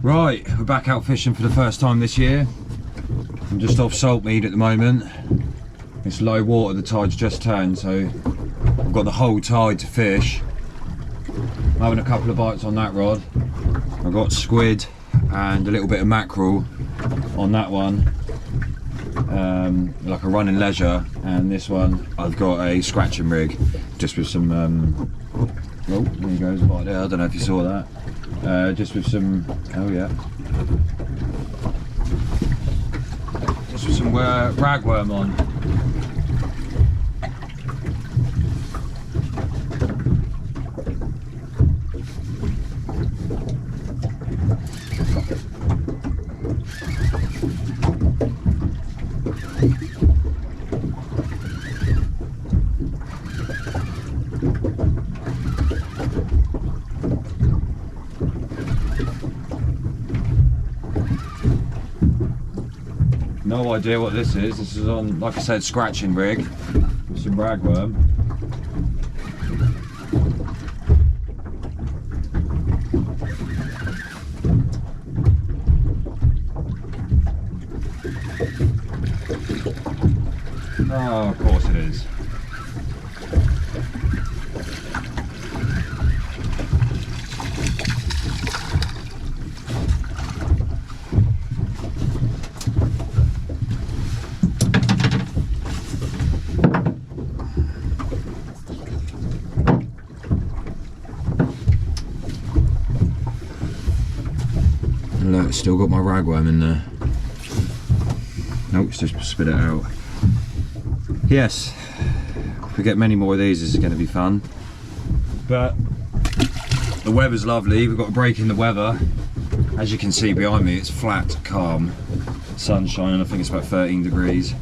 Right, we're back out fishing for the first time this year. I'm just off Saltmead at the moment. It's low water, the tide's just turned, so I've got the whole tide to fish. I'm having a couple of bites on that rod. I've got squid and a little bit of mackerel on that one, like a running leisure, and this one I've got a scratching rig, just with some, oh, there he goes, right there, I don't know if you saw that. Just with some, oh yeah, just with some ragworm on. No idea what this is. This is on, like I said, scratching rig with some ragworm. Oh, of course it is. Look, still got my ragworm in there. Nope, it's just spit it out. Yes, if we get many more of these, this is going to be fun. But the weather's lovely. We've got a break in the weather. As you can see behind me, it's flat, calm, sunshine. I think it's about 13 degrees.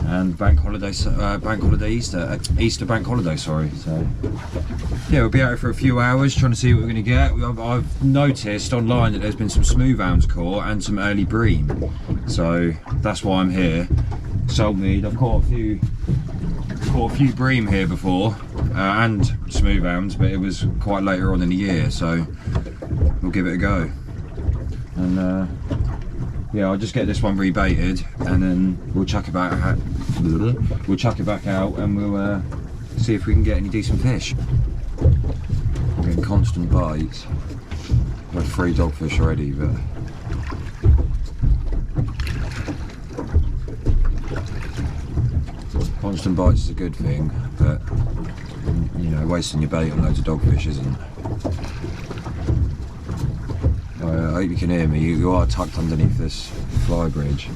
And bank holiday Easter bank holiday, sorry. So yeah, we'll be out here for a few hours trying to see what we're going to get. I've noticed online that there's been some smooth-hounds caught and some early bream, so that's why I'm here. Saltmead, I've caught a few bream here before, and smooth-hounds, but it was quite later on in the year, so we'll give it a go. And yeah, I'll just get this one rebaited, and then we'll chuck it back out. We'll chuck it back out, and we'll see if we can get any decent fish. I'm getting constant bites. I've had 3 dogfish already, but constant bites is a good thing. But you know, wasting your bait on loads of dogfish isn't. I hope you can hear me. You are tucked underneath this fly bridge,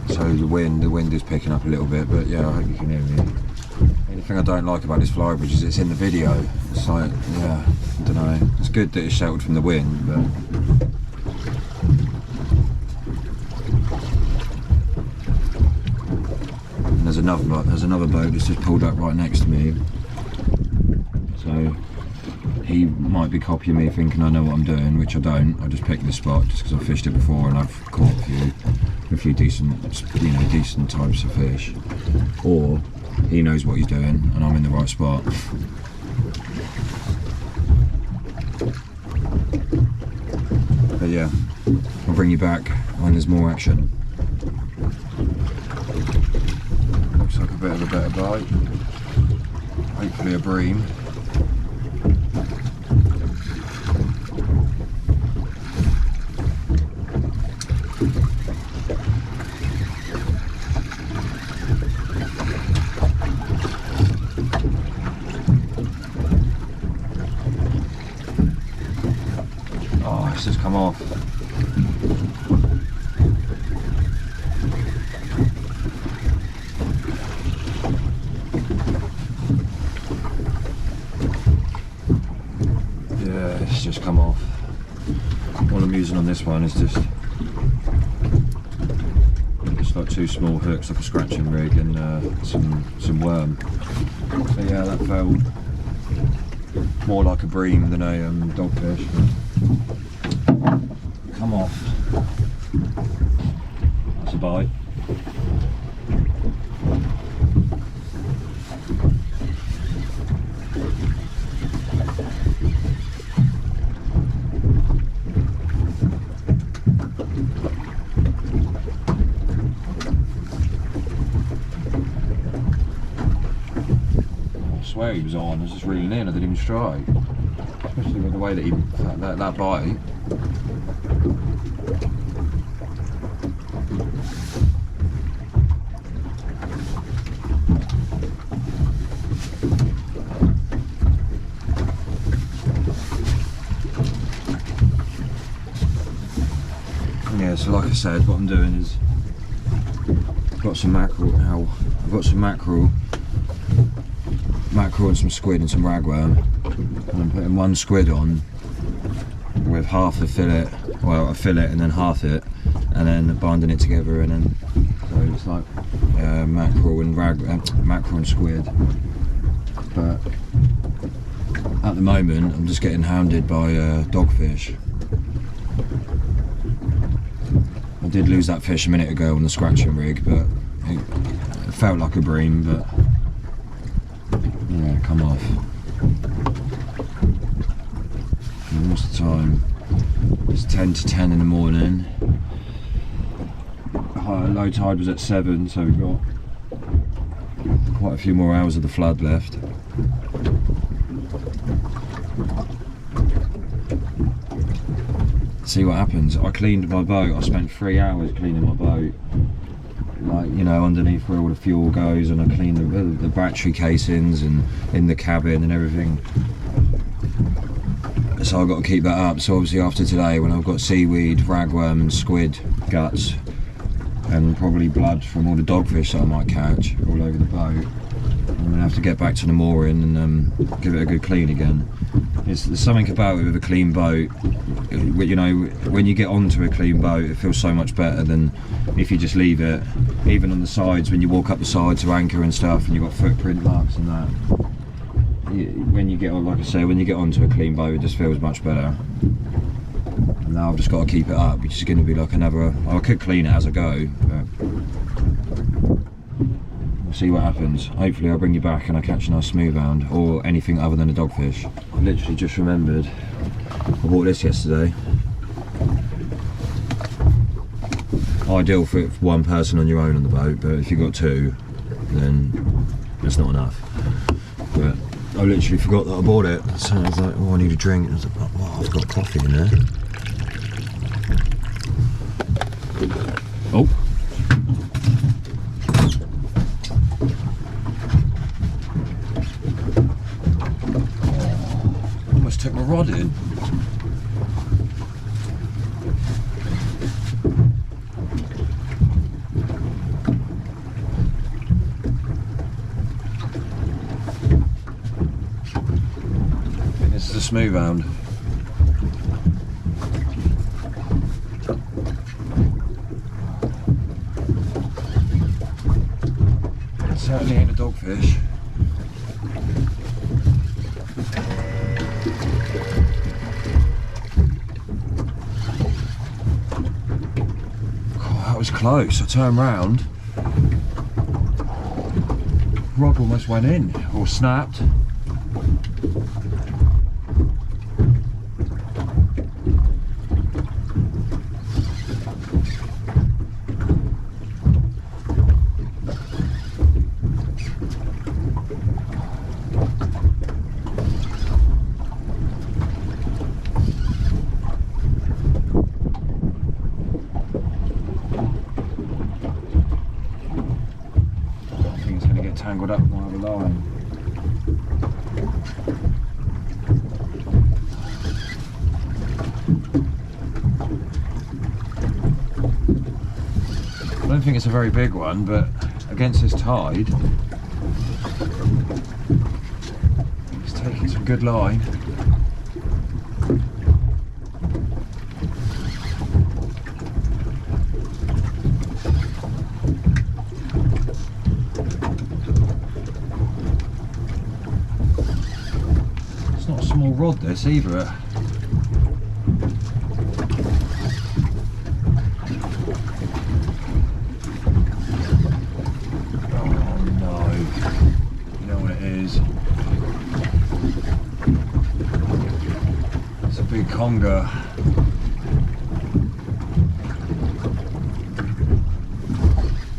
so the wind is picking up a little bit. But yeah, I hope you can hear me. The only thing I don't like about this fly bridge is it's in the video. It's like, yeah, I don't know. It's good that it's sheltered from the wind, but and there's another boat that's just pulled up right next to me. So he might be copying me, thinking I know what I'm doing, which I don't. I just picked the spot just because I've fished it before and I've caught a few decent types of fish. Or he knows what he's doing and I'm in the right spot. But yeah, I'll bring you back when there's more action. Looks like a bit of a better bite. Hopefully a bream. It's just come off. Yeah, it's just come off. All I'm using on this one is just like 2 small hooks, like a scratching rig, and some worm. So yeah, that felt more like a bream than a dogfish. Come off. That's a bite. swear he was on. I was just reeling in. I didn't even strike. Especially with the way that he that bite. Yeah, so like I said, what I'm doing is I've got some mackerel. I've got some mackerel and some squid and some ragworm, and I'm putting one squid on with half a fillet, well, a fillet and then half it, and then binding it together, and then so it's like mackerel and squid. But at the moment, I'm just getting hounded by dogfish. I did lose that fish a minute ago on the scratching rig, but it felt like a bream, but yeah, come off. And what's the time? It's 10 to 10 in the morning. Low tide was at 7, so we've got quite a few more hours of the flood left. See what happens. I cleaned my boat. I spent 3 hours cleaning my boat, like, you know, underneath where all the fuel goes, and I cleaned the battery casings and in the cabin and everything. So I've got to keep that up. So obviously after today, when I've got seaweed, ragworm and squid guts and probably blood from all the dogfish that I might catch all over the boat, I'm going to have to get back to the mooring and give it a good clean again. There's something about it with a clean boat. You know, when you get onto a clean boat, it feels so much better than if you just leave it. Even on the sides, when you walk up the side to anchor and stuff, and you've got footprint marks and that. When you get on, like I say, when you get onto a clean boat, it just feels much better. And now I've just got to keep it up, which is going to be like another. I could clean it as I go, but we'll see what happens. Hopefully I'll bring you back and I catch a nice smooth-hound or anything other than a dogfish. I literally just remembered I bought this yesterday. Ideal for one person on your own on the boat, but if you've got two, then that's not enough. But I literally forgot that I bought it, so I was like, oh, I need a drink. And I was like, oh, I've got coffee in there. Oh. Almost took my rod in. This is a smooth-hound. It certainly ain't a dogfish. Oh, that was close. I turned round. Rod almost went in, or snapped. Tangled up with my other line. I don't think it's a very big one, but against this tide, it's taking some good line. Small rod this either. Oh no, you know what it is. It's a big conga.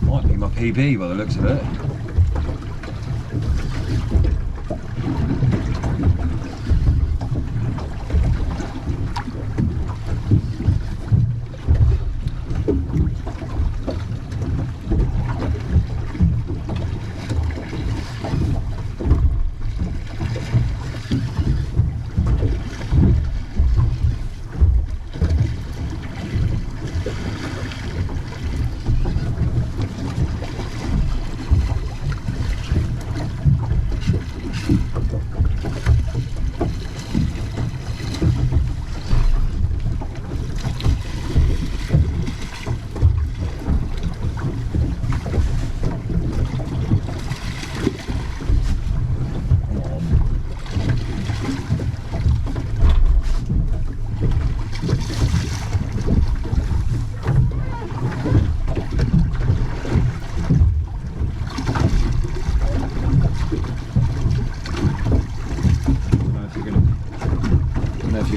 Might be my PB by the looks of it.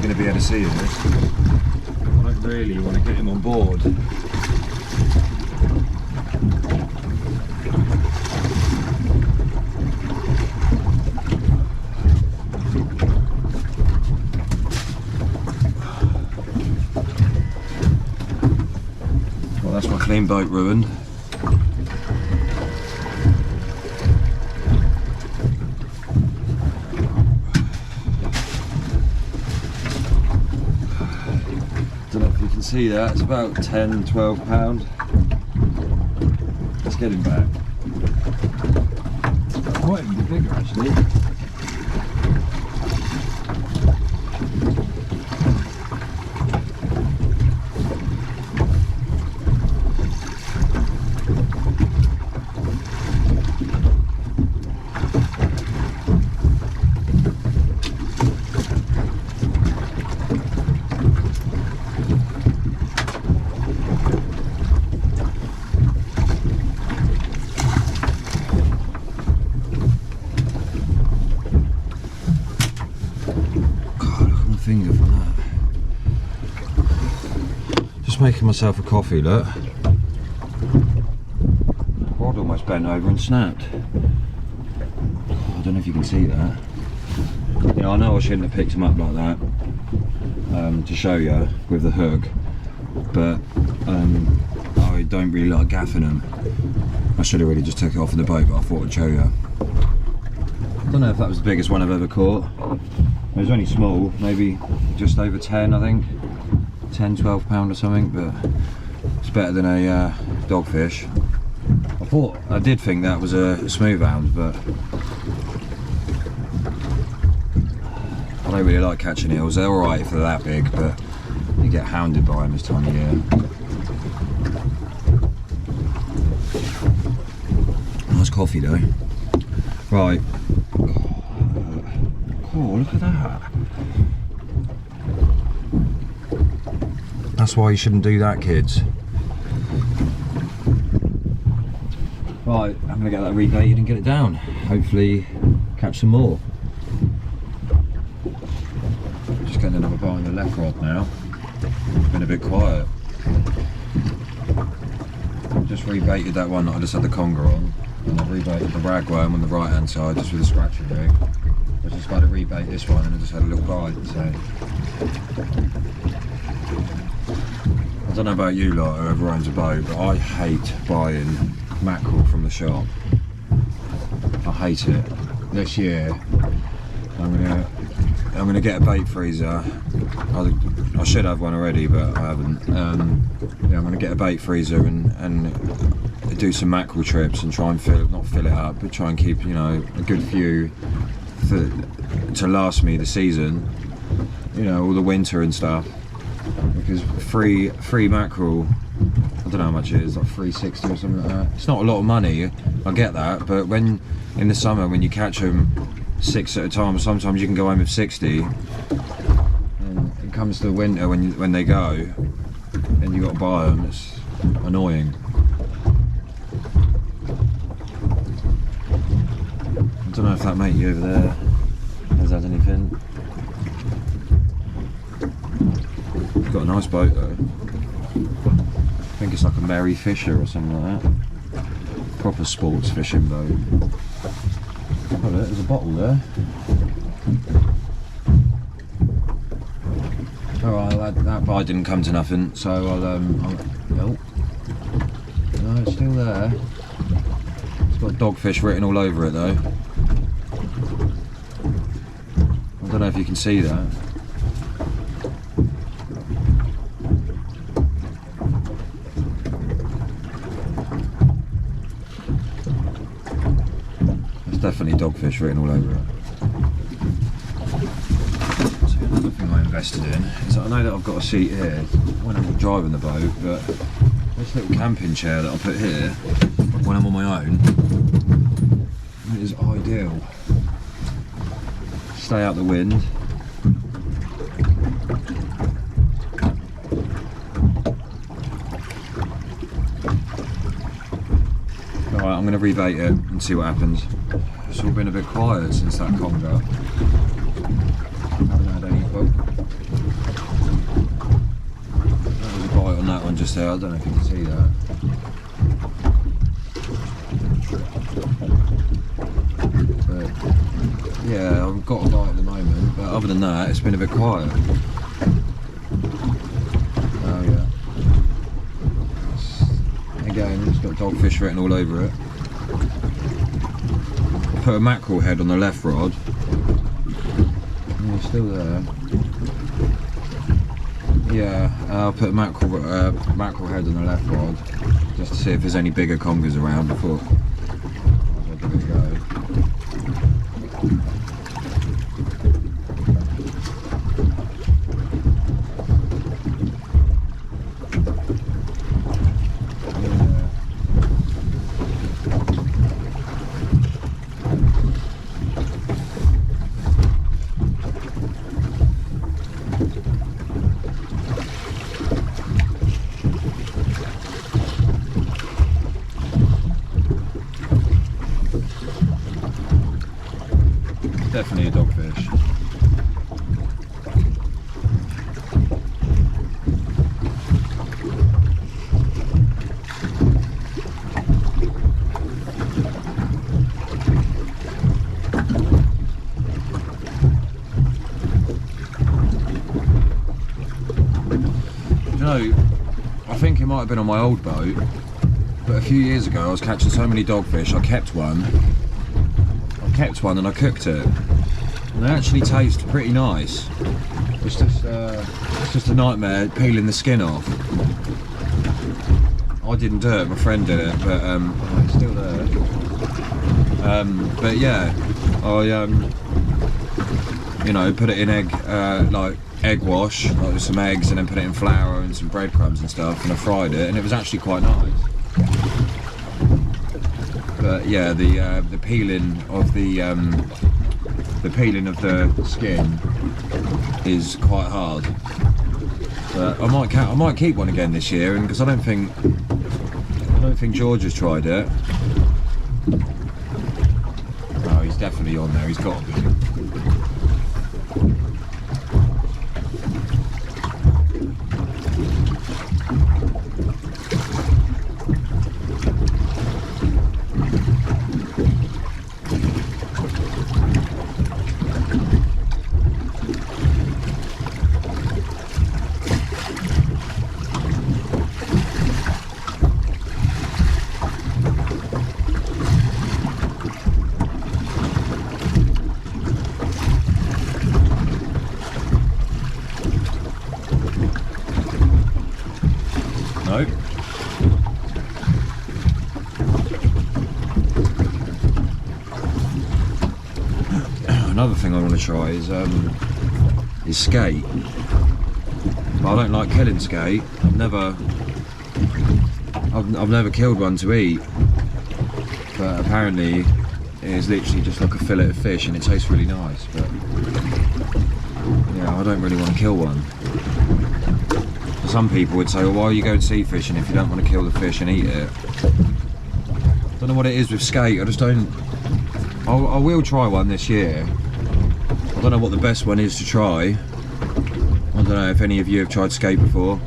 going to be able to see this. I don't really want to get him on board. Well, that's my clean boat ruined. See that, it's about 10-12 pounds. Let's get him back. Quite a bit bigger actually. Finger for that. Just making myself a coffee, look. Rod almost bent over and snapped. I don't know if you can see that. Yeah, I know I shouldn't have picked him up like that to show you with the hook, but I don't really like gaffing them. I should have really just took it off in the boat, but I thought I'd show you. I don't know if that was the biggest one I've ever caught. It was only small, maybe just over 10, I think. 10-12 pound or something, but it's better than a dogfish. I did think that was a smooth-hound, but I don't really like catching eels. They're alright if they're that big, but you get hounded by them this time of year. Nice coffee though. Right. Oh, look at that. That's why you shouldn't do that, kids. Right, I'm going to get that rebaited and get it down. Hopefully catch some more. Just getting another bite on the left rod now. It's been a bit quiet. Just rebaited that one that I just had the conga on. And I've rebaited the ragworm on the right hand side just with a scratching rig. I was just about to rebait this one and I just had a little bite, so. I don't know about you lot, whoever owns a boat, but I hate buying mackerel from the shop. I hate it. This year, I'm gonna get a bait freezer. I should have one already, but I haven't. Yeah, I'm gonna get a bait freezer and do some mackerel trips and try and not fill it up, but try and keep, you know, a good few to last me the season, you know, all the winter and stuff. Because free mackerel, I don't know how much it is, like $3.60 or something like that. It's not a lot of money, I get that, but when in the summer when you catch them 6 at a time, sometimes you can go home with 60. And it comes to the winter when they go, and you got to buy them. It's annoying. I don't know if that mate over there has had anything. He's got a nice boat though. I think it's like a Merry Fisher or something like that. Proper sports fishing boat. Oh, there's a bottle there. Alright, that bite didn't come to nothing, so I'll no, it's still there. It's got dogfish written all over it though. I don't know if you can see that. There's definitely dogfish written all over it. So another thing I invested in is I know that I've got a seat here when I'm driving the boat, but this little camping chair that I put here when I'm on my own, it is ideal. Stay out the wind. Alright, I'm going to rebait it and see what happens. It's all been a bit quiet since that conga. Haven't had any, just there, I don't know if you can see that. But yeah, I've got a bite at the moment, but other than that, it's been a bit quiet. Oh yeah. Again, it's got dogfish written all over it. Put a mackerel head on the left rod. Yeah, still there. Yeah, I'll put a mackerel head on the left rod just to see if there's any bigger congas around before I give it a go. Definitely a dogfish. You know, I think it might have been on my old boat, but a few years ago I was catching so many dogfish, I kept one and I cooked it, and they actually taste pretty nice. It's just a nightmare peeling the skin off. I didn't do it, my friend did it, but it's still there. But yeah, I you know, put it in egg wash, like with some eggs, and then put it in flour and some breadcrumbs and stuff, and I fried it, and it was actually quite nice. But yeah, the peeling of the skin is quite hard. But I might keep one again this year, and because I don't think George has tried it. Oh, he's definitely on there. He's got to be. No. Another thing I want to try is skate. But I don't like killing skate. I've never killed one to eat. But apparently it is literally just like a fillet of fish, and it tastes really nice. But yeah, I don't really want to kill one. Some people would say, well, why are you going sea fishing if you don't want to kill the fish and eat it? I don't know what it is with skate, I just don't... I will try one this year. I don't know what the best one is to try. I don't know if any of you have tried skate before.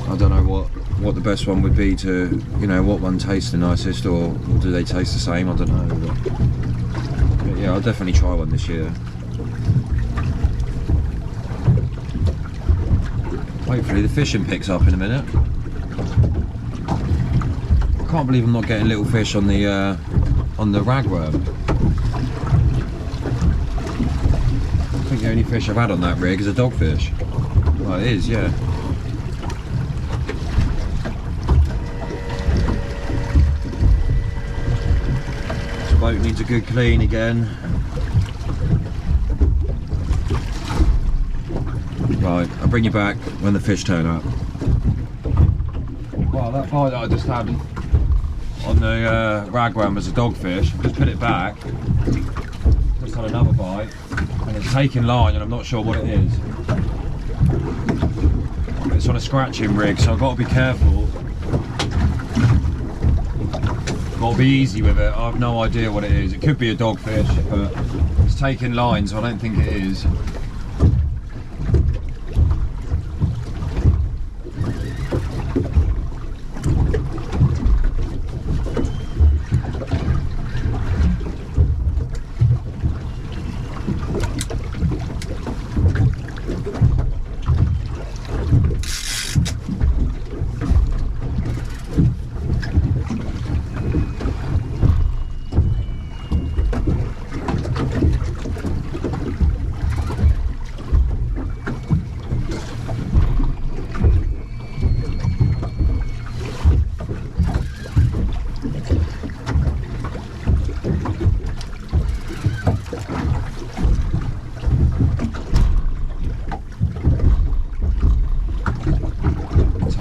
I don't know what the best one would be to, you know, what one tastes the nicest, or do they taste the same, I don't know. But yeah, I'll definitely try one this year. Hopefully the fishing picks up in a minute. I can't believe I'm not getting little fish on the ragworm. I think the only fish I've had on that rig is a dogfish. Well, it is, yeah. This boat needs a good clean again. Right, I'll bring you back when the fish turn up. Well, that bite that I just had on the ragworm was a dogfish. I've just put it back. Just had another bite, and it's taking line, and I'm not sure what it is. It's on a scratching rig, so I've got to be careful. Got to be easy with it. I have no idea what it is. It could be a dogfish, but it's taking line, so I don't think it is.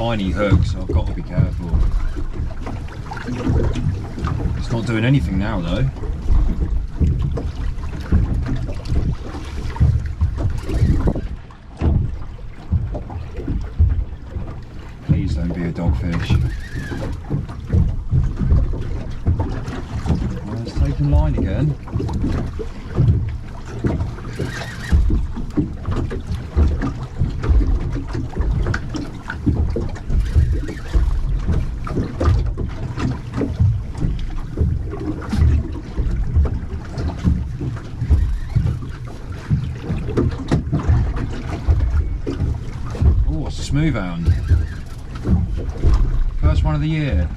tiny hook, so I've got to be careful. It's not doing anything now though. Please don't be a dogfish. Oh, it's taking line again. Oh, it's a smooth-hound. First one of the year.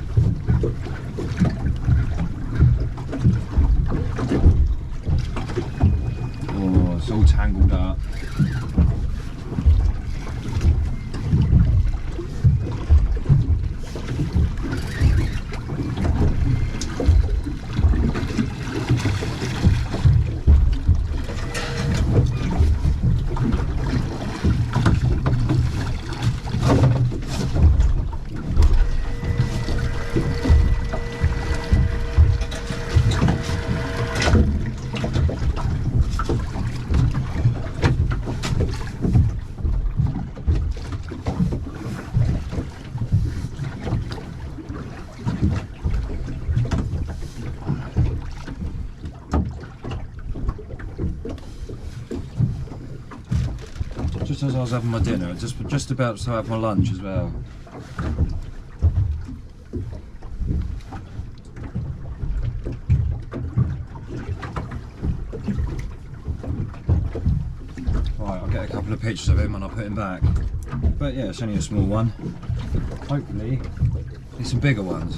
Oh, it's all tangled up. Just as I was having my dinner, just about to have my lunch as well. Right, I'll get a couple of pictures of him and I'll put him back. But yeah, it's only a small one. Hopefully, there's some bigger ones.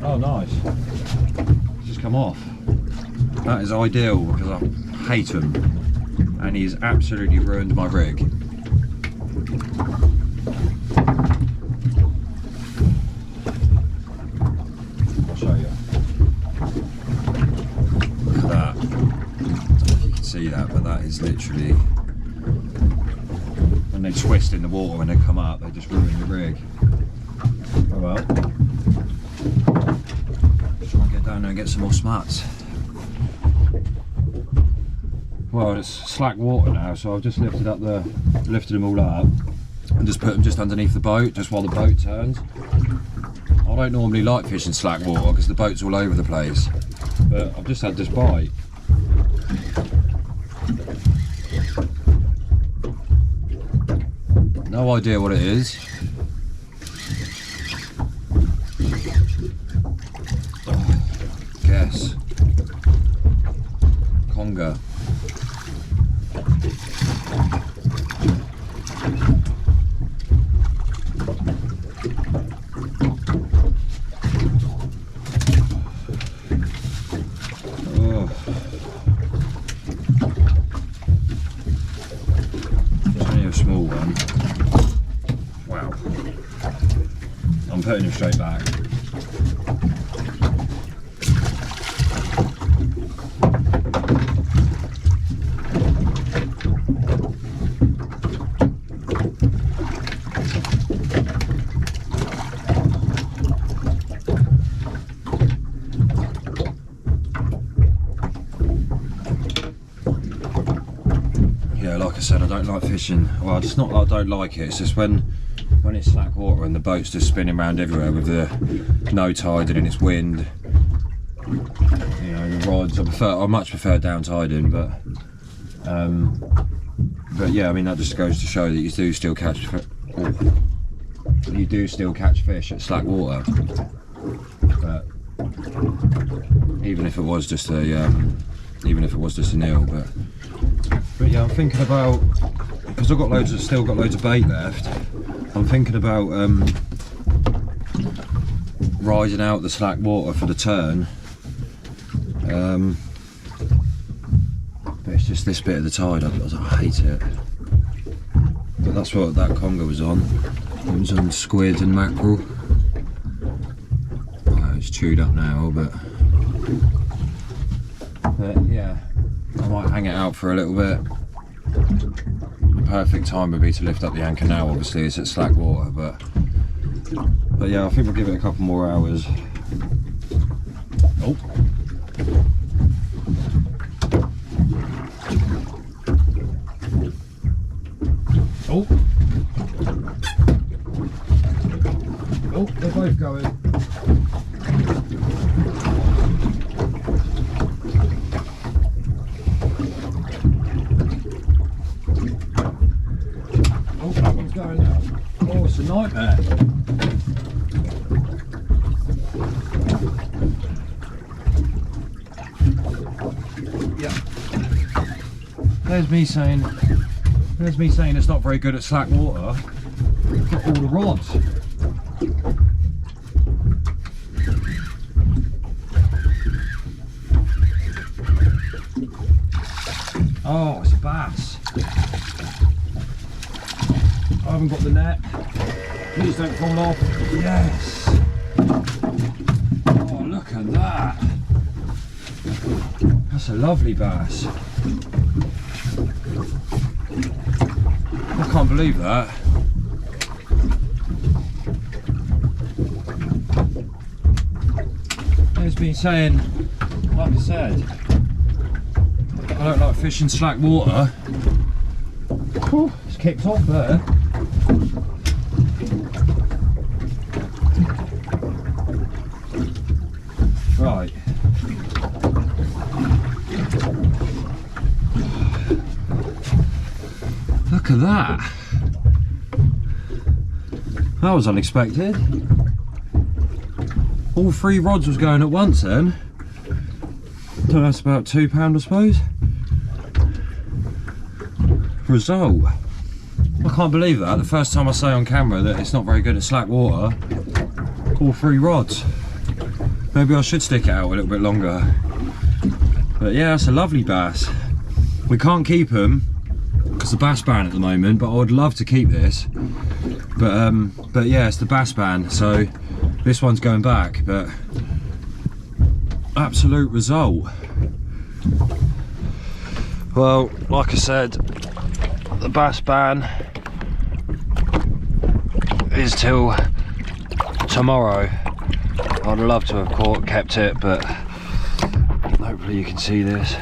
Oh nice, it's just come off. That is ideal because I hate him and he's absolutely ruined my rig. I'll show you. Look at that. I don't know if you can see that, but that is literally, when they twist in the water when they come up, they just ruin the rig. Oh well. Try and get down there and get some more smuts. Well, it's slack water now, so I've just lifted them all up and just put them just underneath the boat, just while the boat turns. I don't normally like fishing slack water because the boat's all over the place, but I've just had this bite. No idea what it is. Guess. Conga. Oh. It's only a small one. Wow. I'm putting him straight back. Yeah, like I said, I don't like fishing. Well, it's not that I don't like it, it's just when it's slack water and the boat's just spinning around everywhere with the no tiding and it's wind. You know, the rods, I much prefer down tiding, but yeah, I mean, that just goes to show that you do still catch fish at slack water. But even if it was just a nil, but But yeah, I'm thinking about, because I've got still got loads of bait left. I'm thinking about riding out the slack water for the turn. But it's just this bit of the tide, I hate it. But that's what that conga was on. It was on squid and mackerel. Oh, it's chewed up now, but yeah, I might hang it out for a little bit. The perfect time would be to lift up the anchor now, obviously, it's at slack water, but yeah, I think we'll give it a couple more hours. Oh. Oh. Oh, they're both going. Oh, that one's going now. Oh, it's a nightmare. Yeah. There's me saying it's not very good at slack water. Got all the rods. Oh, it's a bass. I haven't got the net. Please don't fall off. Yes. Oh, look at that. That's a lovely bass. I can't believe that. It's been saying, like I said, I don't like fishing slack water. Whew, it's kicked off there. Right. Look at that. That was unexpected. All 3 rods was going at once then. So that's about £2, I suppose. Result. I can't believe that. The first time I say on camera that it's not very good at slack water. All 3 rods. Maybe I should stick it out a little bit longer. But yeah, that's a lovely bass. We can't keep them because the bass ban at the moment, but I would love to keep this. But yeah, it's the bass ban, so this one's going back, but absolute result. Well, like I said, the bass ban is till tomorrow. I'd love to have kept it, but hopefully you can see this.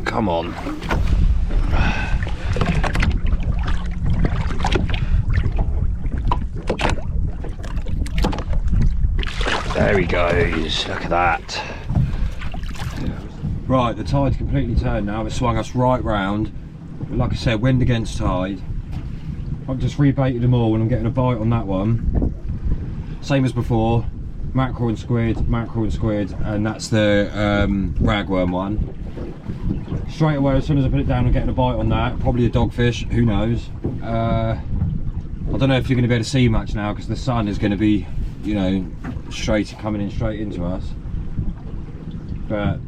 Come on. There he goes, look at that. Right, the tide's completely turned now, it's swung us right round. But like I said, wind against tide. I've just rebaited them all and I'm getting a bite on that one. Same as before, mackerel and squid, and that's the ragworm one. Straight away, as soon as I put it down, I'm getting a bite on that. Probably a dogfish, who knows. I don't know if you're going to be able to see much now because the sun is going to be, you know, coming in straight into us. But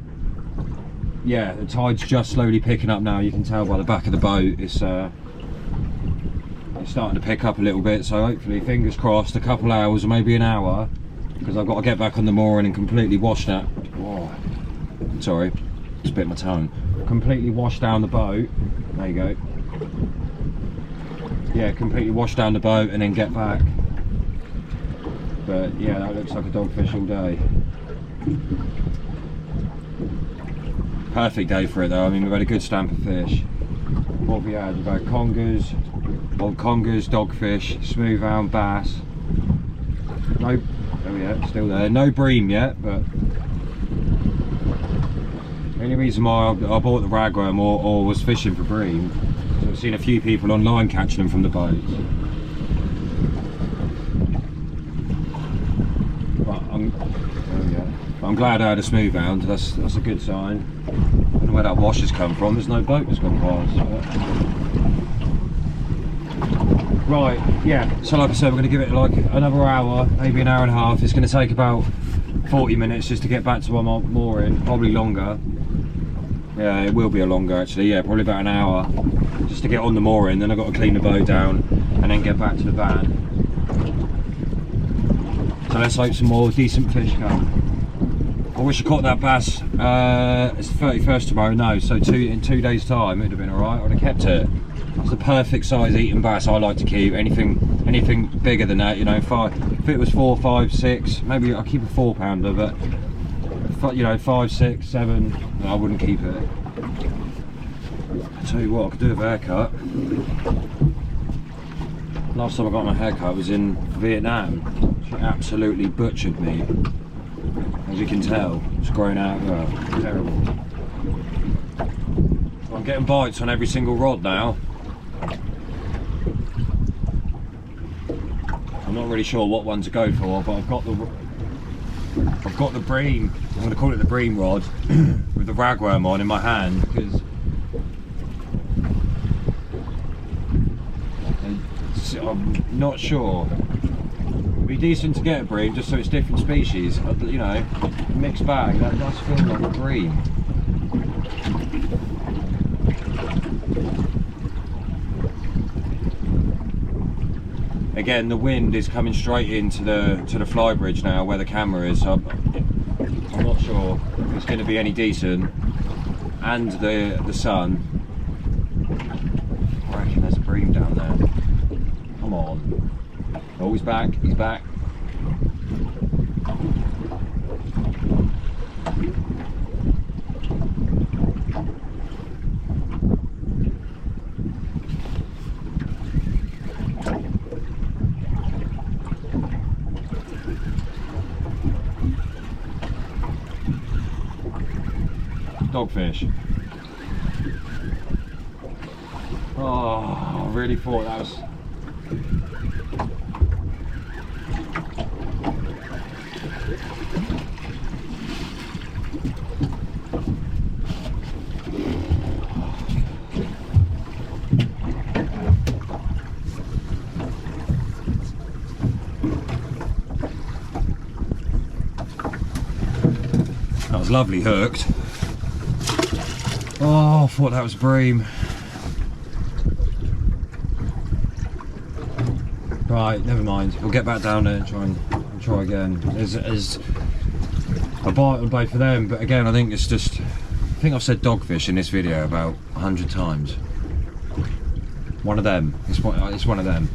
yeah, the tide's just slowly picking up now. You can tell by the back of the boat it's starting to pick up a little bit, so hopefully, fingers crossed, a couple hours or maybe an hour, because I've got to get back on the mooring and completely wash that. Oh, sorry, just bit my tongue. Completely wash down the boat. There you go. Yeah, completely wash down the boat and then get back. But yeah, that looks like a dogfish all day. Perfect day for it though. I mean, we've had a good stamp of fish. What have we had? We've had congas, old congas, dogfish, smooth-hound, bass. No, oh yeah, still there. No bream yet, but the only reason why I bought the ragworm or was fishing for bream, because I've seen a few people online catching them from the boats. But oh yeah. But I'm glad I had a smooth-hound. That's a good sign. I don't know where that wash has come from. There's no boat that's gone past. Right, yeah. So like I said, we're going to give it like another hour, maybe an hour and a half. It's going to take about 40 minutes just to get back to one mooring, probably longer. Yeah, it will be a longer actually. Yeah, probably about an hour just to get on the mooring. Then I've got to clean the boat down and then get back to the van. So let's hope some more decent fish come. I wish I caught that bass. It's the 31st tomorrow. No, so in 2 days' time it'd have been alright. I would have kept it. It's the perfect size eating bass I like to keep. Anything bigger than that, you know, if it was 4, 5, 6, maybe I'll keep a 4-pounder, but you know, 5, 6, 7, no, I wouldn't keep it. I tell you what, I could do with a haircut. Last time I got my haircut was in Vietnam. She absolutely butchered me. As you can tell, it's grown out. Well, terrible. I'm getting bites on every single rod now. I'm not really sure what one to go for, but I've got the bream. I'm going to call it the bream rod with the ragworm on in my hand because I'm not sure. It'd be decent to get a bream just so it's different species. You know, mixed bag. That does feel like a bream. Again, the wind is coming straight into the fly bridge now where the camera is, so I'm not sure if it's going to be any decent. And the sun. I reckon there's a bream down there. Come on. Oh, he's back. He's back. Dogfish. Oh, I really thought that was... That was lovely hooked. Oh, I thought that was bream. Right, never mind. We'll get back down there and try again. There's a bite on both of them, but again, I think it's just. I think I've said dogfish in this video about 100 times. One of them. It's one of them.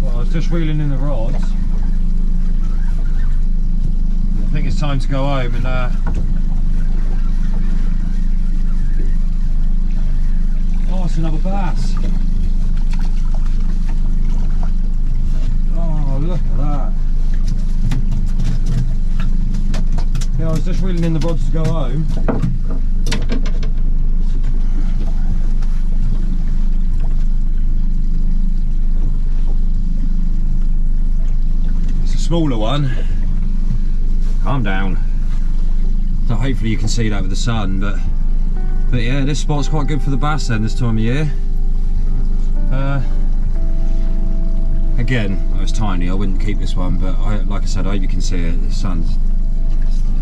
Well, I was just reeling in the rods. I think it's time to go home and. Oh, it's another bass. Oh, look at that. Yeah, I was just reeling in the rods to go home. It's a smaller one. Calm down. So hopefully you can see that with the sun, but yeah, this spot's quite good for the bass then this time of year. Again, it was tiny, I wouldn't keep this one, but like I said, I hope you can see it. The sun's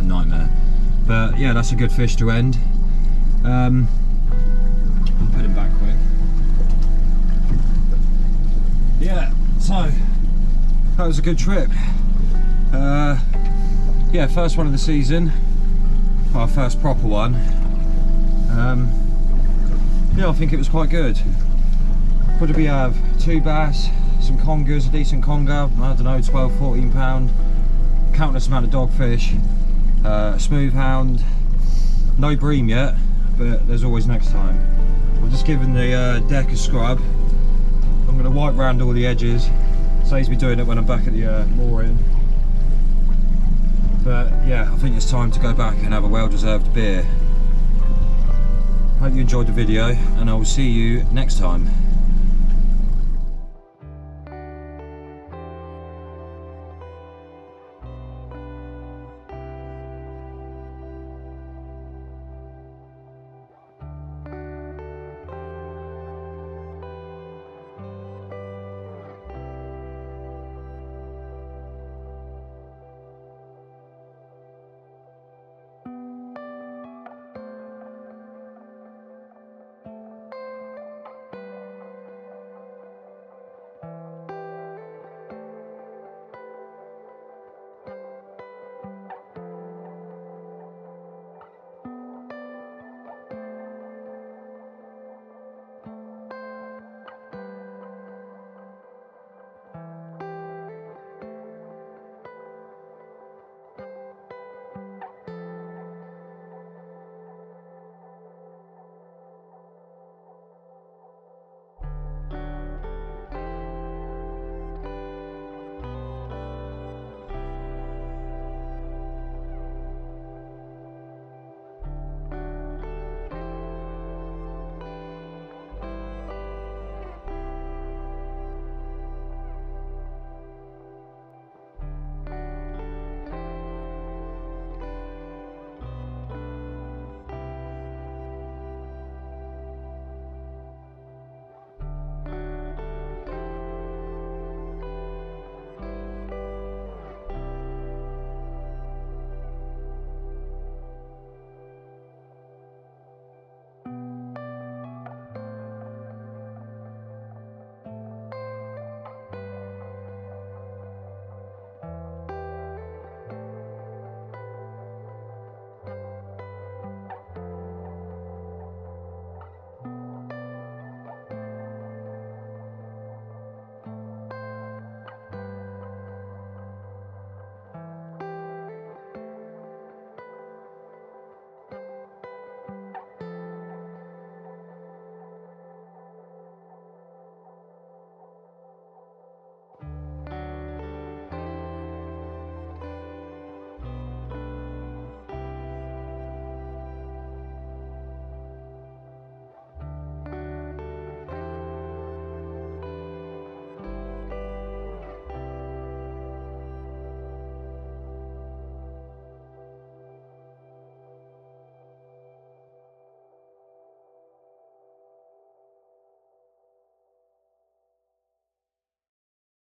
a nightmare. But yeah, that's a good fish to end. I'll put him back quick. Yeah, so that was a good trip. Yeah, first one of the season. Well, first proper one. Yeah, I think it was quite good. What did we have? 2 bass, some congas, a decent conga, I don't know, 12, 14 pound, countless amount of dogfish, a smooth-hound, no bream yet, but there's always next time. I've just given the deck a scrub. I'm going to wipe round all the edges, saves me doing it when I'm back at the mooring. But yeah, I think it's time to go back and have a well-deserved beer. Hope you enjoyed the video, and I will see you next time.